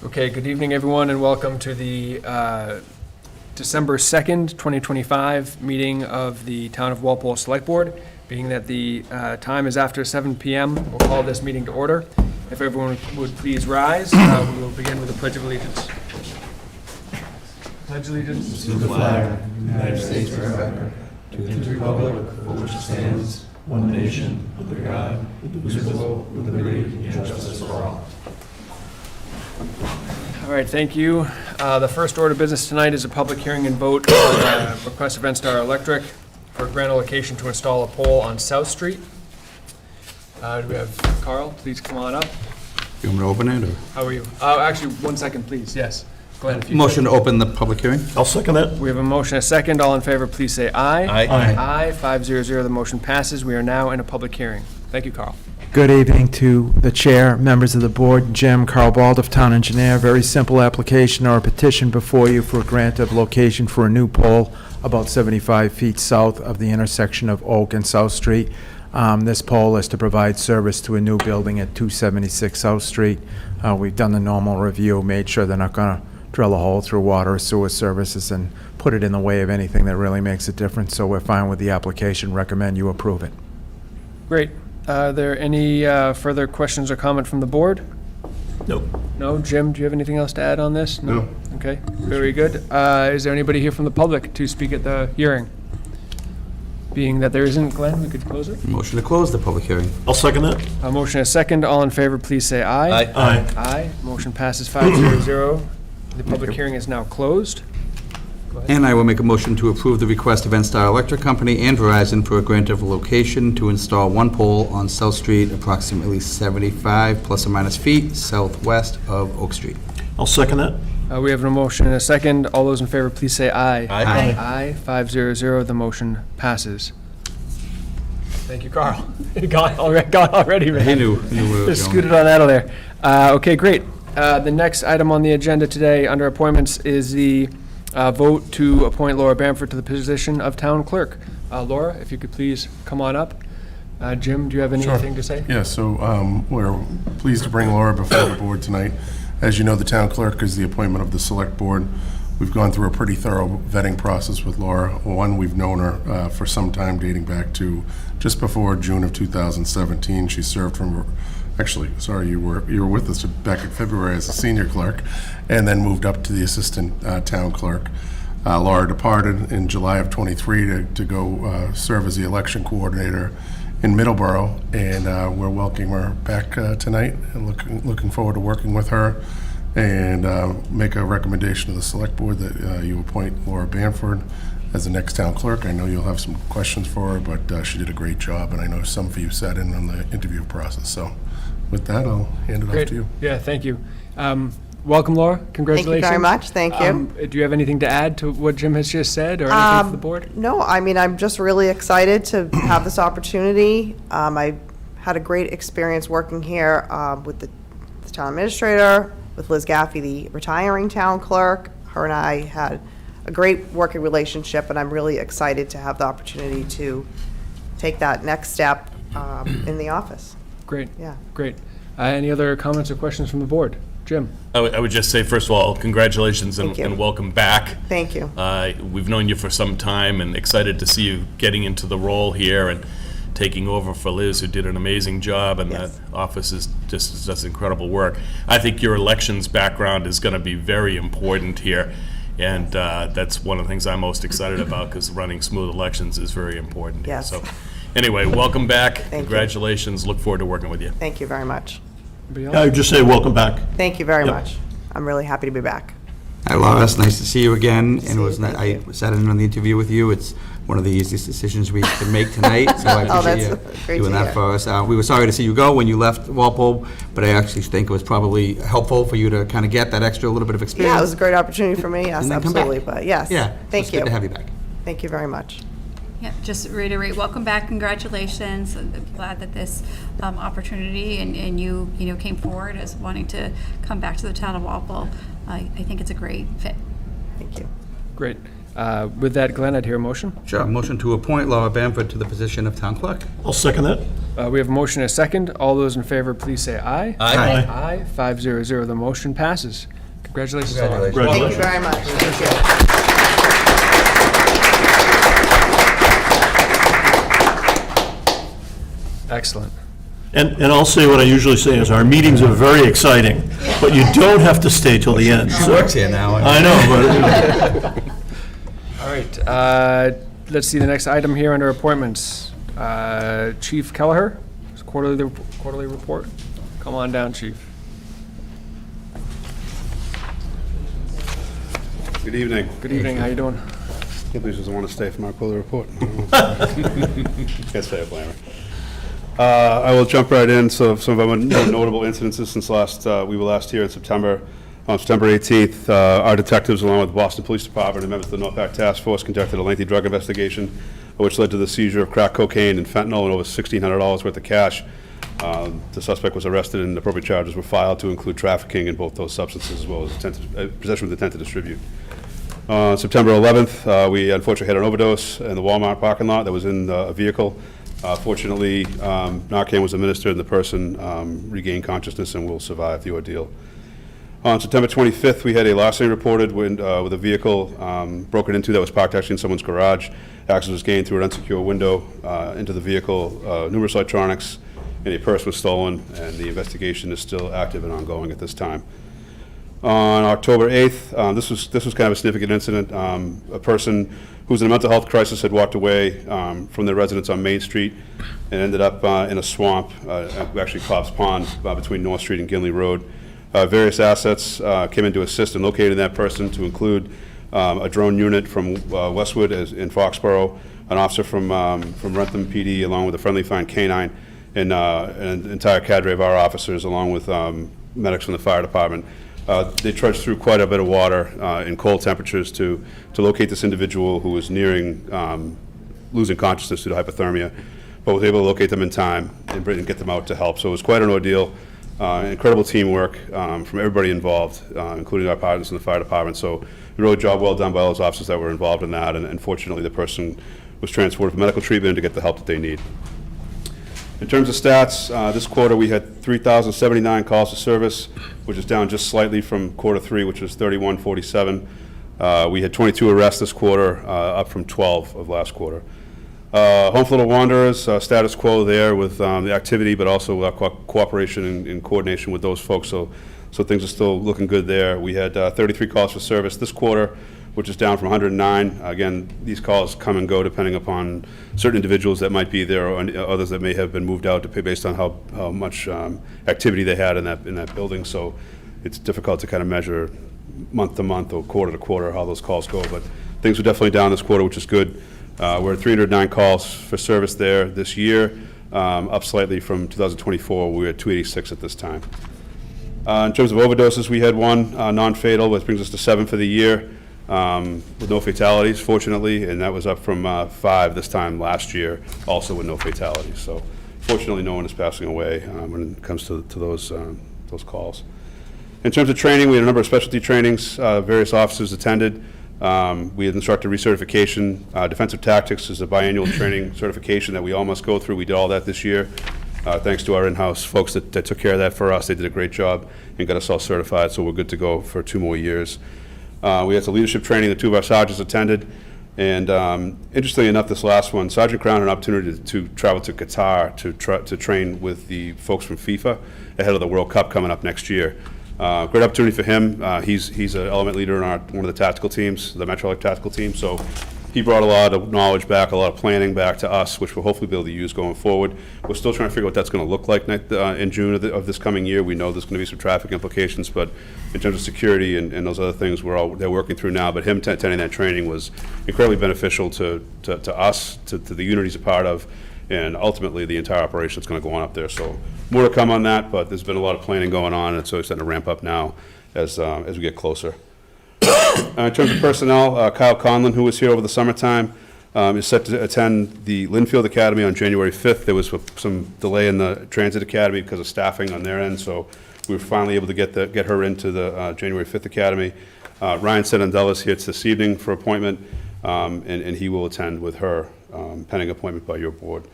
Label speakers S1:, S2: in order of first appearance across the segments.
S1: Okay, good evening, everyone, and welcome to the December 2nd, 2025 meeting of the Town of Walpole Select Board. Being that the time is after 7 p.m., we'll call this meeting to order. If everyone would please rise, we will begin with the Pledge of Allegiance. Pledge allegiance
S2: to the flag of the United States of America, to the republic for which it stands, one nation, under God, indivisible, with liberty and justice for all.
S1: All right, thank you. The first order of business tonight is a public hearing and vote on request of NSTAR Electric for a grant allocation to install a pole on South Street. Do we have Carl? Please come on up.
S3: You want me to open it, or?
S1: How are you? Actually, 1 second, please. Yes. Go ahead.
S3: Motion to open the public hearing?
S2: I'll second that.
S1: We have a motion, a second. All in favor, please say aye.
S3: Aye.
S1: Aye. 500. The motion passes. We are now in a public hearing. Thank you, Carl.
S4: Good evening to the chair, members of the board, Jim, Carl Baldoff, town engineer. Very simple application or a petition before you for a grant of location for a new pole about 75 feet south of the intersection of Oak and South Street. This pole is to provide service to a new building at 276 South Street. We've done the normal review, made sure they're not going to drill a hole through water or sewer services and put it in the way of anything that really makes a difference. So we're fine with the application, recommend you approve it.
S1: Great. Are there any further questions or comment from the board?
S2: No.
S1: No? Jim, do you have anything else to add on this?
S2: No.
S1: Okay, very good. Is there anybody here from the public to speak at the hearing? Being that there isn't, Glenn, we could close it.
S3: Motion to close the public hearing.
S2: I'll second that.
S1: A motion, a second. All in favor, please say aye.
S3: Aye.
S2: Aye.
S1: Aye. Motion passes 500. The public hearing is now closed. Go ahead.
S3: And I will make a motion to approve the request of NSTAR Electric Company and Verizon for a grant of location to install one pole on South Street, approximately 75 plus or minus feet southwest of Oak Street.
S2: I'll second that.
S1: We have a motion and a second. All those in favor, please say aye.
S3: Aye.
S1: Aye. 500. The motion passes. Thank you, Carl. You got already, man.
S3: He knew where it was
S1: Just
S3: going.
S1: scooted on out of there. Okay, great. The next item on the agenda today under appointments is the vote to appoint Laura Bamford to the position of town clerk. Laura, if you could please come on up. Jim, do you have anything to say?
S5: Yeah, so we're pleased to bring Laura before the board tonight. As you know, the town clerk is the appointment of the select board. We've gone through a pretty thorough vetting process with Laura. One, we've known her for some time, dating back to just before June of 2017. She served from, actually, sorry, you were with us back in February as a senior clerk, and then moved up to the assistant town clerk. Laura departed in July of 23 to go serve as the election coordinator in Middleborough, and we're welcoming her back tonight, and looking forward to working with her, and make a recommendation to the select board that you appoint Laura Bamford as the next town clerk. I know you'll have some questions for her, but she did a great job, and I know some of you sat in on the interview process. So with that, I'll hand it off to you.
S1: Yeah, thank you. Welcome, Laura. Congratulations.
S6: Thank you very much. Thank you.
S1: Do you have anything to add to what Jim has just said, or anything for the board?
S6: No, I mean, I'm just really excited to have this opportunity. I had a great experience working here with the town administrator, with Liz Gaffey, the retiring town clerk. Her and I had a great working relationship, and I'm really excited to have the opportunity to take that next step in the office.
S1: Great.
S6: Yeah.
S1: Great. Any other comments or questions from the board? Jim?
S7: I would just say, first of all, congratulations
S6: Thank you.
S7: and welcome back.
S6: Thank you.
S7: We've known you for some time and excited to see you getting into the role here and taking over for Liz, who did an amazing job, and
S6: Yes.
S7: that office does incredible work. I think your elections background is going to be very important here, and that's one of the things I'm most excited about, because running smooth elections is very important.
S6: Yes.
S7: So anyway, welcome back.
S6: Thank you.
S7: Congratulations. Look forward to working with you.
S6: Thank you very much.
S1: Anybody else?
S2: I would just say welcome back.
S6: Thank you very
S2: Yep.
S6: much. I'm really happy to be back.
S3: Hi, Laura, it's nice to see you again.
S6: See
S3: And it was
S6: you,
S3: I
S6: thank you.
S3: sat in on the interview with you. It's one of the easiest decisions we can make tonight, so I
S6: Oh,
S3: appreciate
S6: that's
S3: you
S6: great
S3: doing
S6: to
S3: that
S6: hear.
S3: for us. We were sorry to see you go when you left Walpole, but I actually think it was probably helpful for you to kind of get that extra little bit of experience.
S6: Yeah, it was a great opportunity for me. Yes,
S3: And then come back.
S6: absolutely. But yes,
S3: Yeah,
S6: thank
S3: it's
S6: you.
S3: good to have you back.
S6: Thank you very much.
S8: Yeah, just reiterate, welcome back, congratulations. I'm glad that this opportunity and you came forward as wanting to come back to the town of Walpole. I think it's a great fit.
S6: Thank you.
S1: Great. With that, Glenn, I'd hear a motion.
S3: Sure, motion to appoint Laura Bamford to the position of town clerk.
S2: I'll second that.
S1: We have a motion and a second. All those in favor, please say aye.
S3: Aye.
S1: Aye, 500. The motion passes. Congratulations. Laura.
S6: Thank you very much. Appreciate it.
S1: Excellent.
S2: And I'll say what I usually say is our meetings are very exciting, but you don't have to stay till the end.
S3: She works here now.
S2: I know, but
S1: All right, let's see the next item here under appointments. Chief Kelleher, quarterly report. Come on down, Chief.
S9: Good evening.
S1: Good evening, how you doing?
S9: Can't believe she doesn't want to stay from our quarterly report. Can't stay, I blame her. I will jump right in. So some of our more notable incidences since we were last here in September. On September 18th, our detectives, along with the Boston Police Department and members of the North Park Task Force, conducted a lengthy drug investigation, which led to the seizure of crack cocaine and fentanyl and over $1,600 worth of cash. The suspect was arrested and appropriate charges were filed to include trafficking in both those substances as well as possession with intent to distribute. On September 11th, we unfortunately had an overdose in the Walmart parking lot that was in a vehicle. Fortunately, Narcan was administered and the person regained consciousness and will survive the ordeal. On September 25th, we had a larceny reported with a vehicle broken into that was parked actually in someone's garage. Access was gained through an unsecure window into the vehicle, numerous electronics, and a purse was stolen, and the investigation is still active and ongoing at this time. On October 8th, this was kind of a significant incident. A person who was in a mental health crisis had walked away from their residence on Main Street and ended up in a swamp, actually Cobb's Pond, between North Street and Ginley Road. Various assets came in to assist in locating that person, to include a drone unit from Westwood in Foxborough, an officer from Rentham PD, along with a friendly fire canine, and an entire cadre of our officers, along with medics from the fire department. They trudged through quite a bit of water in cold temperatures to locate this individual who was nearing losing consciousness due to hypothermia, but was able to locate them in time and get them out to help. So it was quite an ordeal. Incredible teamwork from everybody involved, including our partners in the fire department. So a really job well done by all those officers that were involved in that, and unfortunately the person was transported for medical treatment to get the help that they need. In terms of stats, this quarter we had 3,079 calls to service, which is down just slightly from quarter 3, which was 3,147. We had 22 arrests this quarter, up from 12 of last quarter. Home for Little Wanderers, status quo there with the activity, but also cooperation and coordination with those folks, so things are still looking good there. We had 33 calls for service this quarter, which is down from 109. Again, these calls come and go depending upon certain individuals that might be there, or others that may have been moved out based on how much activity they had in that building. So it's difficult to kind of measure month to month or quarter to quarter how those calls go, but things were definitely down this quarter, which is good. We're at 309 calls for service there this year, up slightly from 2024, we were at 286 at this time. In terms of overdoses, we had one non-fatal, which brings us to 7 for the year, with no fatalities, fortunately, and that was up from 5 this time last year, also with no fatalities. So fortunately, no one is passing away when it comes to those calls. In terms of training, we had a number of specialty trainings. Various officers attended. We had instructor recertification. Defensive tactics is a biannual training certification that we all must go through. We did all that this year. Thanks to our in-house folks that took care of that for us. They did a great job and got us all certified, so we're good to go for 2 more years. We had some leadership training that 2 of our sergeants attended. And interestingly enough, this last one, Sergeant Crown had an opportunity to travel to Qatar to train with the folks from FIFA ahead of the World Cup coming up next year. Great opportunity for him. He's an element leader in one of the tactical teams, the Metro tactical team. So he brought a lot of knowledge back, a lot of planning back to us, which we'll hopefully be able to use going forward. We're still trying to figure out what that's going to look like in June of this coming year. We know there's going to be some traffic implications, but in terms of security and those other things, they're working through now. But him attending that training was incredibly beneficial to us, to the unit he's a part of, and ultimately the entire operation that's going to go on up there. So more to come on that, but there's been a lot of planning going on, and so it's starting to ramp up now as we get closer. In terms of personnel, Kyle Conlon, who was here over the summertime, is set to attend the Linfield Academy on January 5th. There was some delay in the Transit Academy because of staffing on their end, so we were finally able to get her into the January 5th Academy. Ryan Senandel is here this evening for appointment, and he will attend with her, pending appointment by your board.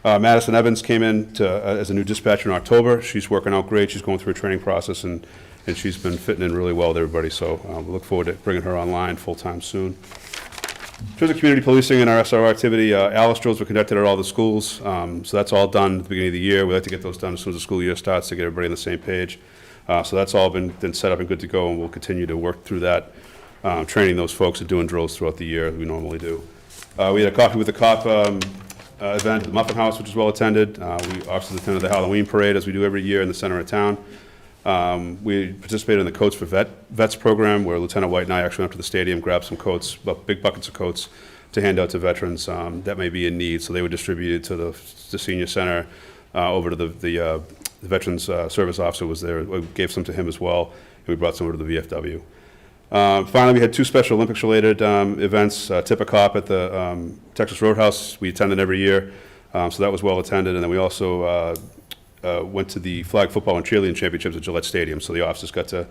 S9: Madison Evans came in as a new dispatcher in October. She's working out great. She's going through a training process, and she's been fitting in really well with everybody. So we look forward to bringing her online full-time soon. In terms of community policing and our SRO activity, Alice drills were conducted at all the schools. So that's all done at the beginning of the year. We like to get those done as soon as the school year starts to get everybody on the same page. So that's all been set up and good to go, and we'll continue to work through that, training those folks and doing drills throughout the year as we normally do. We had a Coffee with the Cop event at the Muffin House, which was well attended. We also attended the Halloween parade, as we do every year in the center of town. We participated in the Coats for Vets program, where Lieutenant White and I actually went up to the stadium, grabbed some coats, big buckets of coats, to hand out to veterans that may be in need. So they were distributed to the senior center, over to the Veterans Service Officer was there. We gave some to him as well, and we brought some over to the VFW. Finally, we had 2 Special Olympics-related events. Tip a Cop at the Texas Roadhouse. We attend it every year, so that was well attended. And then we also went to the flag football and cheerleading championships at Gillette Stadium, so the officers got to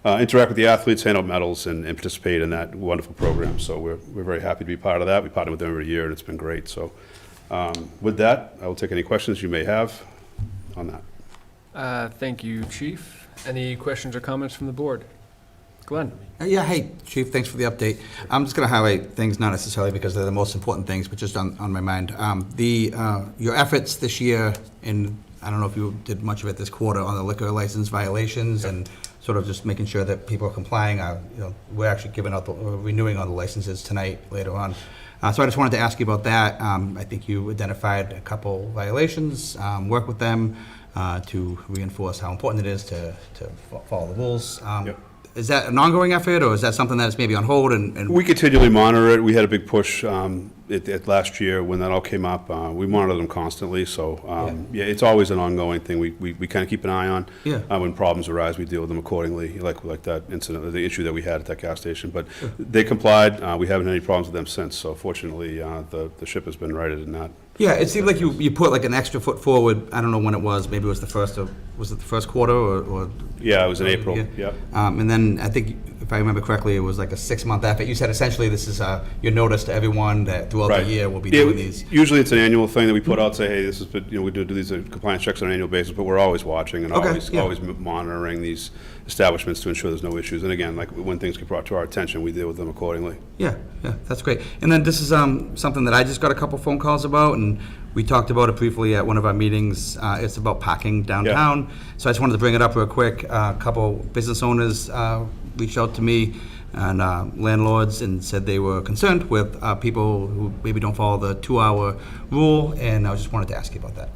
S9: interact with the athletes, hand out medals, and participate in that wonderful program. So we're very happy to be part of that. We partner with them every year, and it's been great. So with that, I will take any questions you may have on that.
S1: Thank you, Chief. Any questions or comments from the board? Glenn?
S3: Yeah, hey, Chief, thanks for the update. I'm just going to highlight things, not necessarily because they're the most important things, but just on my mind. Your efforts this year, and I don't know if you did much of it this quarter, on the liquor license violations and sort of just making sure that people are complying. We're actually renewing all the licenses tonight, later on. So I just wanted to ask you about that. I think you identified a couple violations, work with them to reinforce how important it is to follow the rules. Is that an ongoing effort, or is that something that's maybe on hold? And
S9: We continually monitor it. We had a big push at last year when that all came up. We monitor them constantly, so it's always an ongoing thing. We kind of keep an eye on. When problems arise, we deal with them accordingly, like that incident, the issue that we had at that gas station. But they complied. We haven't had any problems with them since. So fortunately, the ship has been righted in that.
S3: Yeah, it seemed like you put like an extra foot forward. I don't know when it was. Maybe it was was it the first quarter or?
S9: Yeah, it was in April. Yeah.
S3: And then I think, if I remember correctly, it was like a 6-month effort. You said essentially this is your notice to everyone that throughout the year we'll be doing these.
S9: Usually it's an annual thing that we put out, say, hey, this is, we do these compliance checks on an annual basis, but we're always watching and always monitoring these establishments to ensure there's no issues. And again, like when things get brought to our attention, we deal with them accordingly.
S3: Yeah, that's great. And then this is something that I just got a couple phone calls about, and we talked about it briefly at one of our meetings. It's about parking downtown. So I just wanted to bring it up real quick. A couple business owners reached out to me, and landlords, and said they were concerned with people who maybe don't follow the 2-hour rule, and I just wanted to ask you about that.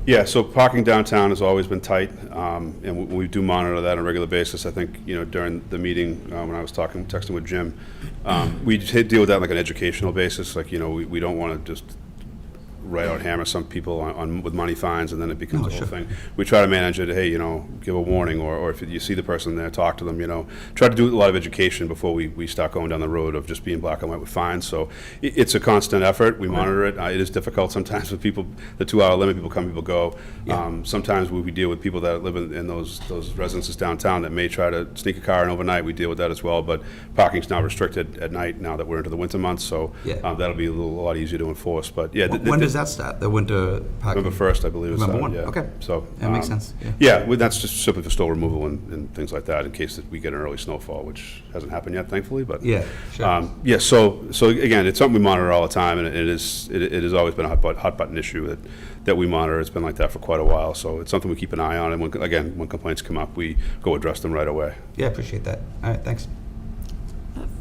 S9: Yeah, so parking downtown has always been tight, and we do monitor that on a regular basis. I think, during the meeting, when I was texting with Jim, we deal with that on like an educational basis. Like, we don't want to just right out hammer some people with money fines, and then it becomes a whole thing. We try to manage it. Hey, give a warning, or if you see the person there, talk to them. Try to do a lot of education before we start going down the road of just being black and white with fines. So it's a constant effort. We monitor it. It is difficult sometimes with people. The 2-hour limit, people come, people go. Sometimes we deal with people that live in those residences downtown that may try to sneak a car in overnight. We deal with that as well. But parking's now restricted at night now that we're into the winter months. So that'll be a lot easier to enforce. But yeah,
S3: when does that start? The winter parking?
S9: November 1st, I believe.
S3: November 1.
S9: Yeah.
S3: Okay.
S9: So
S3: that makes sense.
S9: That's just simply for snow removal and things like that in case that we get an early snowfall, which hasn't happened yet, thankfully. But So again, it's something we monitor all the time, and it has always been a hot button issue that we monitor. It's been like that for quite a while. So it's something we keep an eye on, and when complaints come up, we go address them right away.
S3: Yeah, appreciate that. All right, thanks.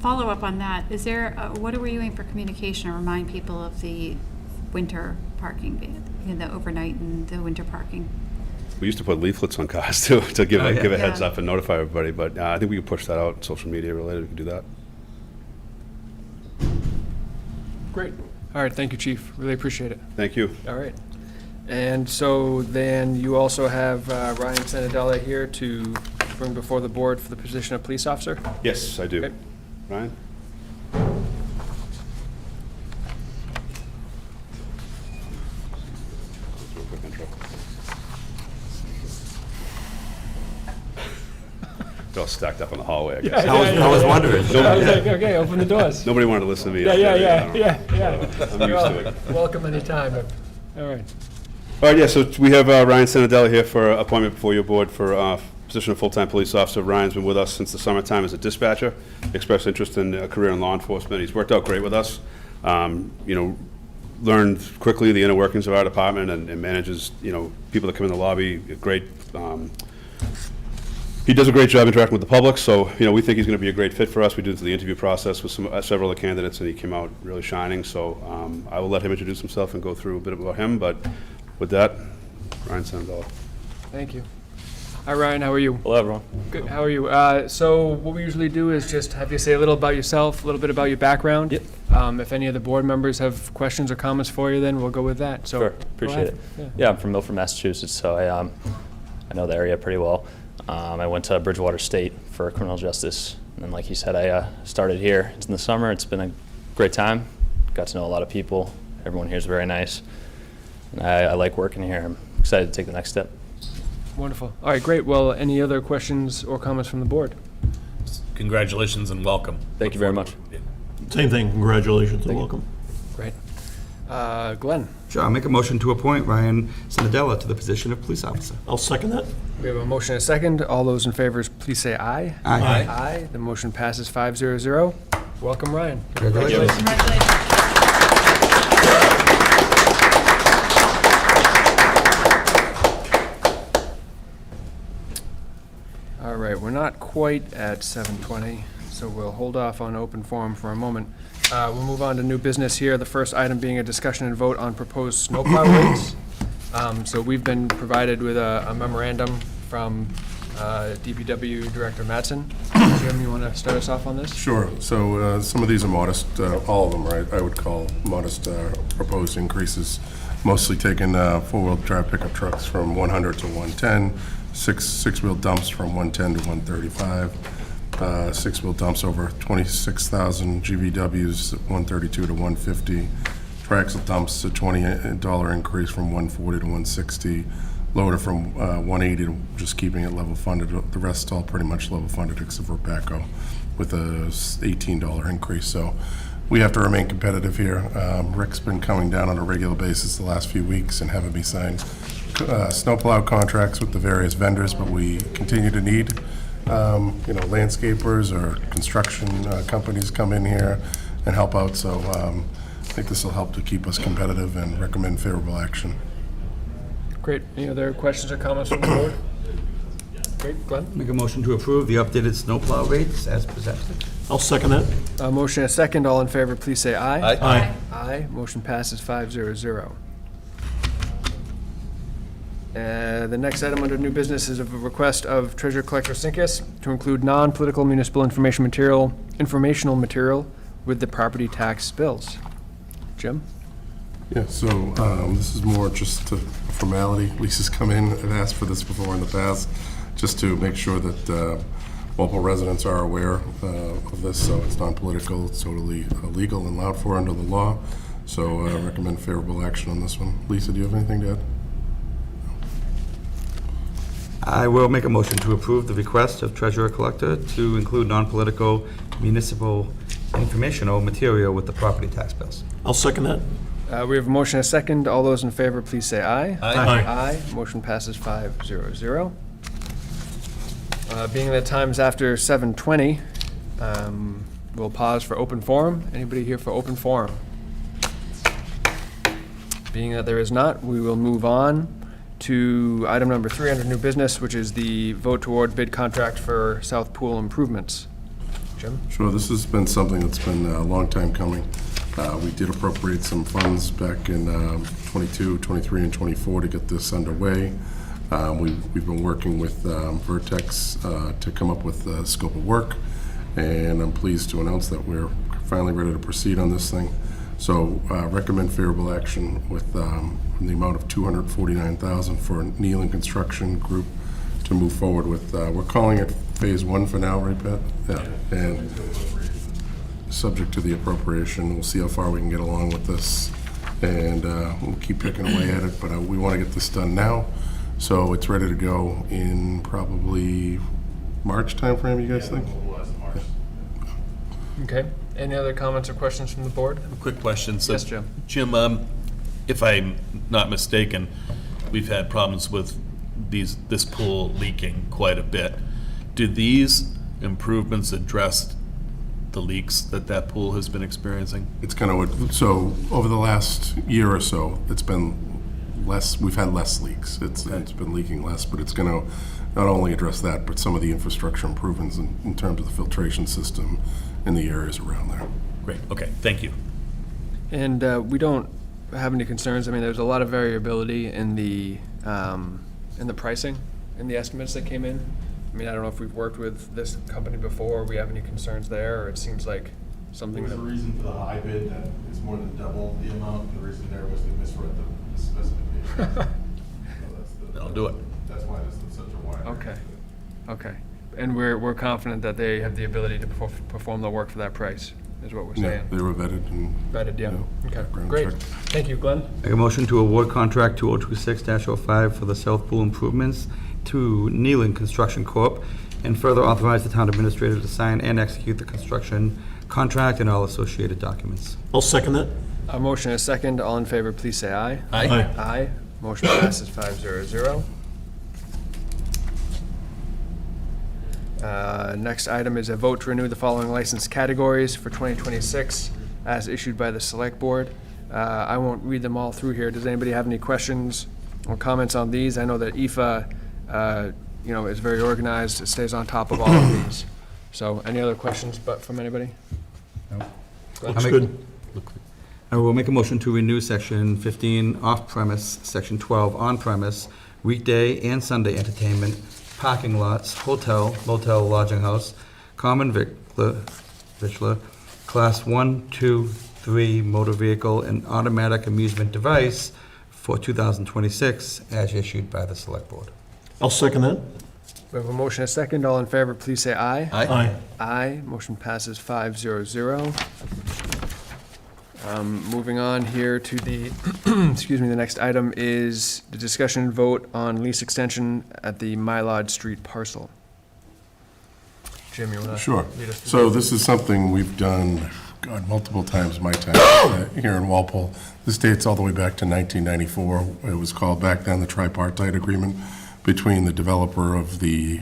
S8: Follow up on that. Is there what are we doing for communication to remind people of the winter parking ban, the overnight and the winter parking?
S9: We used to put leaflets on cars too to give a heads up and notify everybody, but I think we can push that out, social media related. We can do that.
S1: Great. All right, thank you, Chief. Really appreciate it.
S9: Thank you.
S1: All right. And so then you also have Ryan Sanadella here to bring before the board for the position of police officer?
S9: Yes, I do.
S1: Okay.
S9: Ryan? All stacked up in the hallway, I guess.
S3: I was wondering.
S1: I was like, okay, open the doors.
S9: Nobody wanted to listen to me.
S1: Yeah.
S9: I'm used to it.
S1: Welcome anytime. All right.
S9: All right, yeah, so we have Ryan Sanadella here for appointment before your board for position of full-time police officer. Ryan's been with us since the summertime as a dispatcher, expressed interest in a career in law enforcement. He's worked out great with us. Learned quickly the inner workings of our department and manages, people that come in the lobby. Great. He does a great job interacting with the public, so, we think he's going to be a great fit for us. We did the interview process with several other candidates, and he came out really shining, so I will let him introduce himself and go through a bit about him, but with that, Ryan Sanadella.
S1: Thank you. Hi, Ryan, how are you?
S10: Hello, everyone.
S1: Good, how are you? So what we usually do is just have you say a little about yourself, a little bit about your background.
S10: Yep.
S1: If any of the board members have questions or comments for you, then we'll go with that. So
S10: Sure,
S1: go
S10: appreciate
S1: ahead.
S10: it. Yeah, I'm from Milford, Massachusetts, so I know the area pretty well. I went to Bridgewater State for criminal justice, and then, like you said, I started here. It's in the summer. It's been a great time. Got to know a lot of people. Everyone here is very nice. And I like working here. I'm excited to take the next step.
S1: Wonderful. All right, great. Well, any other questions or comments from the board?
S7: Congratulations and welcome.
S10: Thank you very much.
S2: Same thing, congratulations and welcome.
S1: Great. Glenn,
S3: Sure, I'll make a motion to appoint Ryan Sanadella to the position of police officer.
S2: I'll second that.
S1: we have a motion and a second. All those in favor, please say aye.
S3: Aye.
S1: Aye. The motion passes 5-0-0. Welcome, Ryan.
S3: Congratulations.
S8: Congratulations.
S1: All right, we're not quite at 7:20, so we'll hold off on open forum for a moment. We'll move on to new business here, the first item being a discussion and vote on proposed snowplow rates. So we've been provided with a memorandum from DPW Director Mattson. Jim, you want to start us off on this?
S5: Sure. So some of these are modest, all of them, right? I would call modest proposed increases, mostly taking four-wheel drive pickup trucks from 100 to 110, six-wheel dumps from 110 to 135, six-wheel dumps over 26,000 GVWs, 132 to 150, triaxle dumps, a $20 increase from 140 to 160, loader from 180 to just keeping it level funded. The rest all pretty much level funded except for backhoe with a $18 increase. So we have to remain competitive here. Rick's been coming down on a regular basis the last few weeks and having me sign snowplow contracts with the various vendors, but we continue to need landscapers or construction companies come in here and help out. So I think this will help to keep us competitive and recommend favorable action.
S1: Great. Any other questions or comments from the board? Great. Glenn?
S3: Make a motion to approve the updated snowplow rates as presented.
S2: I'll second that.
S1: Motion and a second. All in favor, please say aye.
S2: Aye.
S1: Aye. Motion passes 5-0-0. The next item under new business is a request of Treasurer Collector Sinkus to include non-political municipal informational material with the property tax bills. Jim?
S5: Yeah, so this is more just a formality. Lisa's come in and asked for this before in the past, just to make sure that Walpole residents are aware of this, so it's non-political, it's totally legal and allowed for under the law. So I recommend favorable action on this one. Lisa, do you have anything to add?
S3: I will make a motion to approve the request of Treasurer Collector to include non-political municipal informational material with the property tax bills.
S2: I'll second that.
S1: We have a motion and a second. All those in favor, please say aye.
S2: Aye.
S1: Aye. Motion passes 5-0-0. Being that time's after 7:20, we'll pause for open forum. Anybody here for open forum? Being that there is not, we will move on to item number 3 under new business, which is the vote toward bid contract for South Pool improvements. Jim?
S5: Sure, this has been something that's been a long time coming. We did appropriate some funds back in 22, 23, and 24 to get this underway. We've been working with Vertex to come up with the scope of work, and I'm pleased to announce that we're finally ready to proceed on this thing. So recommend favorable action with the amount of $249,000 for Nealon Construction Group to move forward with. We're calling it Phase 1 for now, right, Pat? Yeah. And subject to the appropriation, we'll see how far we can get along with this, and we'll keep picking away at it, but we want to get this done now, so it's ready to go in probably March timeframe, you guys think?
S1: Okay. Any other comments or questions from the board?
S7: Quick question. So,
S1: Yes, Jim.
S7: Jim, if I'm not mistaken, we've had problems with this pool leaking quite a bit. Do these improvements address the leaks that pool has been experiencing?
S5: It's kind of so over the last year or so, it's been less, we've had less leaks. It's been leaking less, but it's going to not only address that, but some of the infrastructure improvements in terms of the filtration system in the areas around there.
S7: Great, okay, thank you.
S1: And we don't have any concerns. I mean, there's a lot of variability in the pricing, in the estimates that came in. I mean, I don't know if we've worked with this company before, or we have any concerns there, or it seems like something
S11: There
S1: that...
S11: was a reason for the high bid that it's more than double the amount. The reason there was they misread the specifications. So
S7: I'll do it.
S11: That's why there's such a wide range.
S1: Okay, okay. And we're confident that they have the ability to perform the work for that price, is what we're
S5: Yeah,
S1: saying.
S5: they were vetted and.
S1: Vetted, yeah. Okay,
S5: background
S1: great.
S5: checked.
S1: Thank you, Glenn.
S3: Make a motion to award contract 2026-05 for the South Pool improvements to Nealon Construction Corp., and further authorize the town administrator to sign and execute the construction contract and all associated documents.
S2: I'll second that.
S1: A motion and a second. All in favor, please say aye.
S7: Aye.
S1: Aye. Motion passes 5-0-0. Next item is a vote to renew the following license categories for 2026 as issued by the Select Board. I won't read them all through here. Does anybody have any questions or comments on these? I know that IFA, is very organized. It stays on top of all of these. So any other questions from anybody?
S2: Looks good.
S3: I will make a motion to renew Section 15 off-premise, Section 12 on-premise, weekday and Sunday entertainment, parking lots, hotel, motel, lodging house, common victular, Class 1, 2, 3 motor vehicle, and automatic amusement device for 2026 as issued by the Select Board.
S2: I'll second that.
S1: We have a motion and a second. All in favor, please say aye.
S2: Aye.
S1: Aye. Motion passes 5-0-0. Moving on here to the, excuse me, the next item is the discussion and vote on lease extension at the Mylod Street parcel. Jim, you want to?
S5: Sure.
S1: lead us through
S5: So
S1: that?
S5: this is something we've done, God, multiple times in my time here in Walpole. This dates all the way back to 1994. It was called back then the tripartite agreement between the developer of the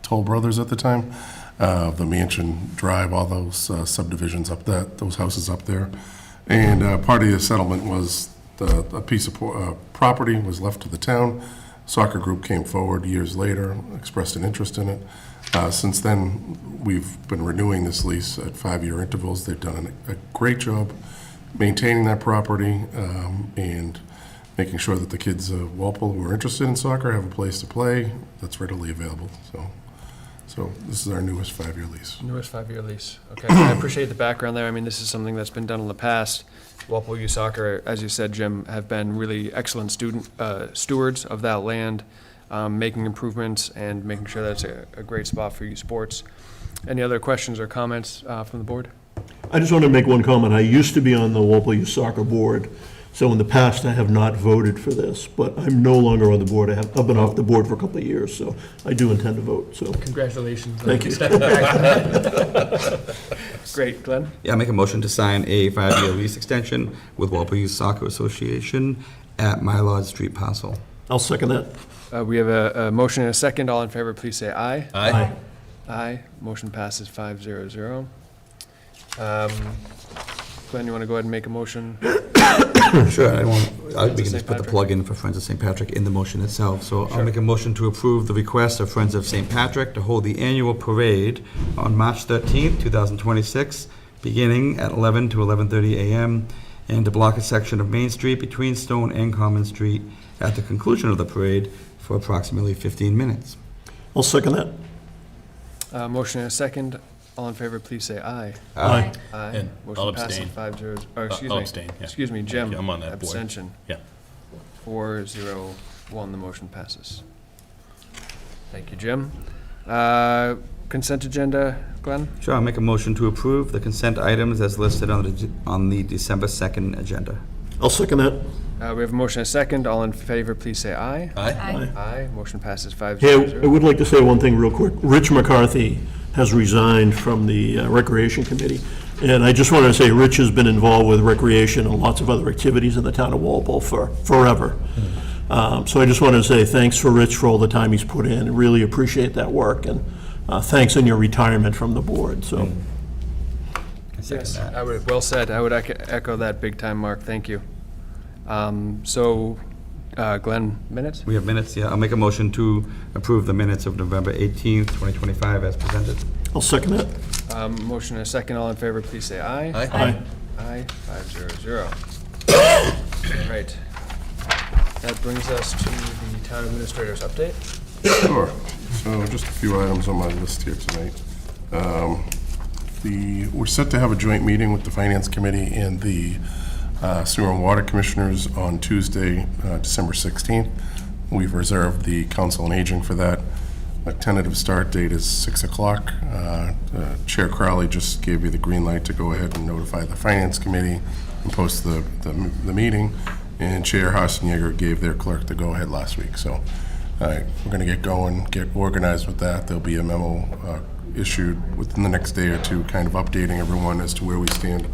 S5: Toll Brothers at the time, the Mansion Drive, all those subdivisions up that, those houses up there. And part of the settlement was a piece of property was left to the town. Soccer group came forward years later, expressed an interest in it. Since then, we've been renewing this lease at 5-year intervals. They've done a great job maintaining that property and making sure that the kids of Walpole who are interested in soccer have a place to play that's readily available. So this is our newest 5-year lease.
S1: Newest 5-year lease. Okay, I appreciate the background there. I mean, this is something that's been done in the past. Walpole Youth Soccer, as you said, Jim, have been really excellent stewards of that land, making improvements and making sure that it's a great spot for youth sports. Any other questions or comments from the board?
S2: I just want to make one comment. I used to be on the Walpole Youth Soccer Board, so in the past I have not voted for this, but I'm no longer on the board. I've been off the board for a couple of years, so I do intend to vote, so.
S1: Congratulations.
S2: Thank you.
S1: Great, Glenn?
S3: Yeah, I make a motion to sign a 5-year lease extension with Walpole Youth Soccer Association at Mylod Street Parcel.
S2: I'll second that.
S1: We have a motion and a second. All in favor, please say aye.
S7: Aye.
S1: Aye. Motion passes 5-0-0. Glenn, you want to go ahead and make a motion?
S3: Sure, we can just
S1: St.
S3: put the
S1: Patrick.
S3: plug in for Friends of St. Patrick in the motion itself. So I'll make a motion to approve the request of Friends of St. Patrick to hold the annual parade on March 13th, 2026, beginning at 11 to 11:30 a.m., and to block a section of Main Street between Stone and Common Street at the conclusion of the parade for approximately 15 minutes.
S2: I'll second that.
S1: Motion and a second. All in favor, please say aye.
S2: Aye.
S1: Aye.
S7: And I'll
S1: Motion passes
S7: abstain.
S1: 5-0, or excuse
S7: I'll
S1: me.
S7: abstain, yeah.
S1: Excuse me, Jim.
S7: I'm on that board.
S1: Abstention.
S7: Yeah.
S1: 4-0-1, the motion passes. Thank you, Jim. Consent agenda, Glenn?
S3: Sure, I'll make a motion to approve the consent items as listed on the December 2nd agenda.
S2: I'll second that.
S1: We have a motion and a second. All in favor, please say aye.
S7: Aye.
S8: Aye.
S1: Aye. Motion passes
S2: Hey, I
S1: 5-0-0.
S2: would like to say one thing real quick. Rich McCarthy has resigned from the Recreation Committee. And I just wanted to say, Rich has been involved with recreation and lots of other activities in the town of Walpole for forever. So I just wanted to say thanks for Rich for all the time he's put in, and really appreciate that work, and thanks on your retirement from the board, so.
S1: Yes, I would, well said. I would echo that big time, Mark. Thank you. So, Glenn, minutes?
S3: We have minutes, yeah. I'll make a motion to approve the minutes of November 18th, 2025 as presented.
S2: I'll second it.
S1: Motion and a second. All in favor, please say aye.
S2: Aye.
S1: Aye, 500. All right. That brings us to the town administrator's update.
S5: Sure. So just a few items on my list here tonight. We're set to have a joint meeting with the Finance Committee and the Sewer and Water Commissioners on Tuesday, December 16th. We've reserved the Council on Aging for that. A tentative start date is 6 o'clock. Chair Crowley just gave you the green light to go ahead and notify the Finance Committee and post the meeting. And Chair Hassenjäger gave their clerk the go-ahead last week. So we're going to get going, get organized with that. There'll be a memo issued within the next day or two, kind of updating everyone as to where we stand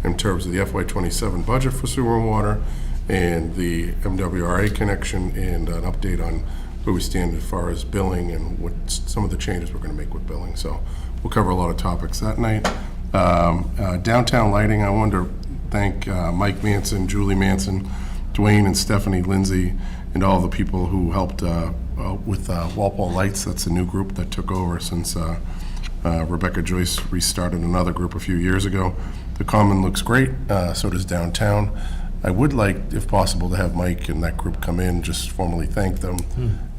S5: in terms of the FY27 budget for sewer and water and the MWRA connection, and an update on where we stand as far as billing and what some of the changes we're going to make with billing. So we'll cover a lot of topics that night. Downtown lighting, I wanted to thank Mike Manson, Julie Manson, Dwayne and Stephanie Lindsay, and all the people who helped with Walpole Lights. That's a new group that took over since Rebecca Joyce restarted another group a few years ago. The Common looks great, so does downtown. I would like, if possible, to have Mike and that group come in, just formally thank them.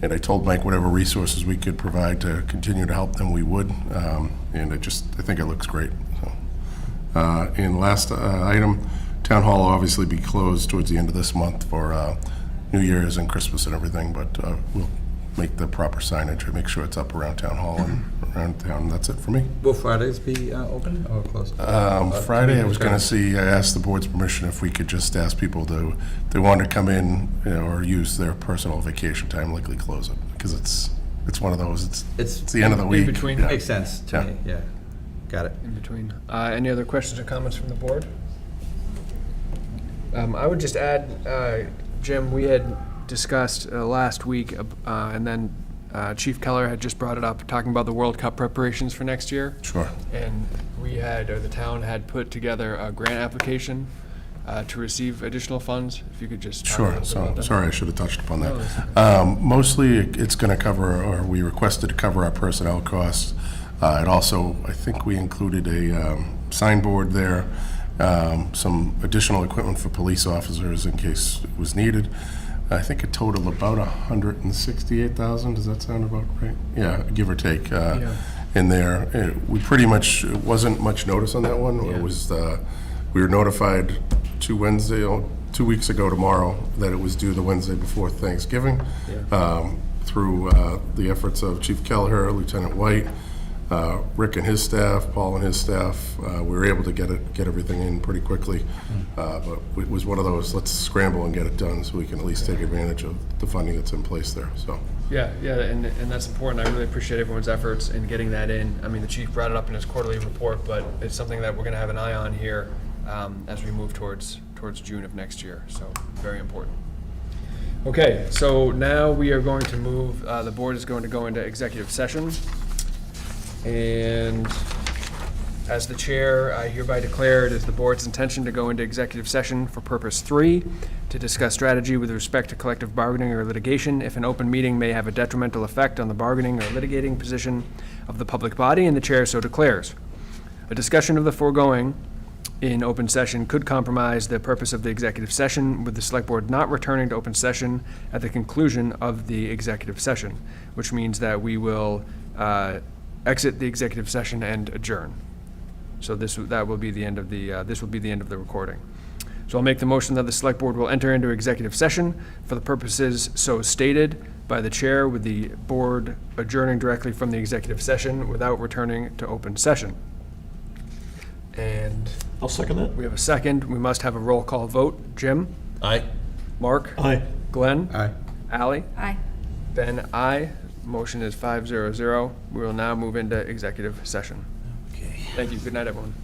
S5: And I told Mike whatever resources we could provide to continue to help them, we would. And I think it looks great. So. And last item, Town Hall will obviously be closed towards the end of this month for New Year's and Christmas and everything, but we'll make the proper signage and make sure it's up around Town Hall and around town. That's it for me.
S3: Will Fridays be open or closed?
S5: Friday, I was going to see, I asked the board's permission if we could just ask people to, if they wanted to come in, or use their personal vacation time, likely close it, because it's one of those, it's the end of the week.
S1: In between.
S5: Yeah.
S3: Makes sense to me, yeah. Got it.
S1: In between. Any other questions or comments from the board? I would just add, Jim, we had discussed last week, and then Chief Keller had just brought it up, talking about the World Cup preparations for next year.
S5: Sure.
S1: And we had, or the town had put together a grant application to receive additional funds. If you could just talk a
S5: Sure.
S1: little bit
S5: So,
S1: about that.
S5: sorry, I should have touched upon
S1: No,
S5: that. Mostly, it's going to cover, or we requested to cover our personnel costs. It also, I think we included a signboard there, some additional equipment for police officers in case it was needed. I think it totaled about $168,000. Does that sound about right? Yeah, give or take. In there, we pretty much, it wasn't much notice on that one.
S1: Yeah.
S5: It was we were notified 2 weeks ago tomorrow that it was due the Wednesday before Thanksgiving. Through the efforts of Chief Kelleher, Lieutenant White, Rick and his staff, Paul and his staff, we were able to get everything in pretty quickly. But it was one of those, let's scramble and get it done so we can at least take advantage of the funding that's in place there, so.
S1: Yeah, and that's important. I really appreciate everyone's efforts in getting that in. I mean, the chief brought it up in his quarterly report, but it's something that we're going to have an eye on here as we move towards June of next year, so very important. Okay, so now we are going to move, the board is going to go into executive session. And as the chair, I hereby declare it is the board's intention to go into executive session for purpose 3, to discuss strategy with respect to collective bargaining or litigation if an open meeting may have a detrimental effect on the bargaining or litigating position of the public body and the chair so declares. A discussion of the foregoing in open session could compromise the purpose of the executive session, with the select board not returning to open session at the conclusion of the executive session, which means that we will exit the executive session and adjourn. So that will be the end of the recording. So I'll make the motion that the select board will enter into executive session for the purposes so stated by the chair, with the board adjourning directly from the executive session without returning to open session. And
S2: I'll second that.
S1: we have a second. We must have a roll call vote. Jim?
S7: Aye.
S1: Mark?
S2: Aye.
S1: Glenn?
S3: Aye.
S1: Ally?
S8: Aye.
S1: Ben, aye. Motion is 500. We will now move into executive session.
S3: Okay.
S1: Thank you. Good night, everyone.